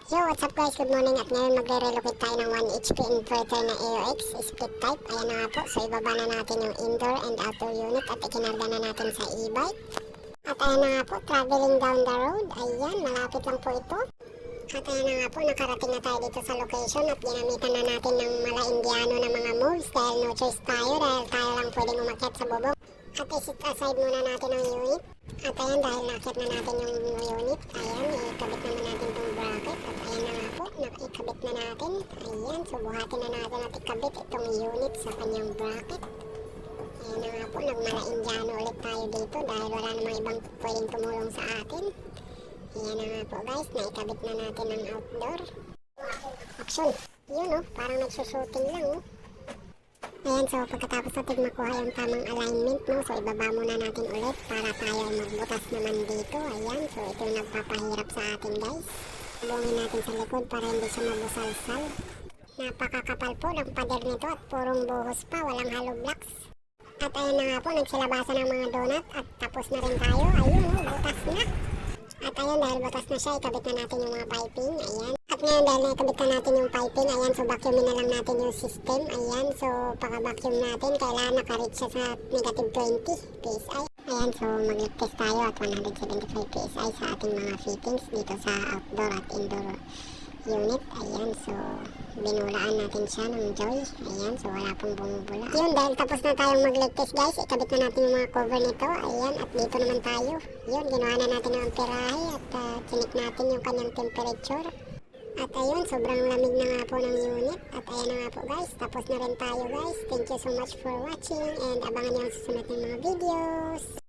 Yo, what's up guys? Good morning at ngayon magre-relocate tayo ng 1 HP inverter na AOX split type. Ayan na nga po. So ibaba na natin yung indoor and outdoor unit at ikinarga na natin sa e-bike. At ayan na nga po, traveling down the road. Ayan, malapit lang po ito. At ayan na nga po, nakarating na tayo dito sa location at ginamitan na natin ng mala Indiano na mga moves dahil no choice tayo dahil tayo lang pwedeng umakyat sa bubong. At isit aside muna natin ang unit. At ayan, dahil nakyat na natin yung unit, ayan, ikabit naman natin itong bracket. At ayan na nga po, ikabit na natin. Ayan, so buhatin na natin at ikabit itong unit sa kanyang bracket. Ayan na nga po, nagmala Indiano ulit tayo dito dahil wala namang ibang pwedeng tumulong sa atin. Ayan na nga po guys, naikabit na natin ang outdoor. Action! Yun oh, parang nagsushooting lang oh. Ayan, so pagkatapos natin makuha yung tamang alignment, no, so ibaba muna natin ulit para tayo magbutas naman dito. Ayan, so ito yung nagpapahirap sa atin guys. Bungin natin sa likod para hindi siya mabusalsal. Napakakapal po ng pader nito at purong buhos pa, walang hollow blocks. At ayan na nga po, nagsilabasan ng mga donut at tapos na rin tayo. Ayun, oh, butas na. At ayun, dahil butas na siya, ikabit na natin yung mga piping. Ayan. At ngayon, dahil naikabit na natin yung piping, ayan, so vacuumin na lang natin yung system. Ayan, so paka-vacuum natin, kailangan nakareach siya sa negative 20 PSI. Ayan, so mag-test tayo at 175 PSI sa ating mga fittings dito sa outdoor at indoor unit. Ayan, so binulaan natin siya ng joy. Ayan, so wala pong bumubula. Yun, dahil tapos na tayong mag-leg test guys, ikabit na natin yung mga cover nito. Ayan, at dito naman tayo. Yun, ginawa na natin yung amperahe at chinik natin yung kanyang temperature. At ayun, sobrang lamig na nga po ng unit. At ayan na nga po guys, tapos na rin tayo guys. Thank you so much for watching and abangan nyo ang susunod ng mga videos.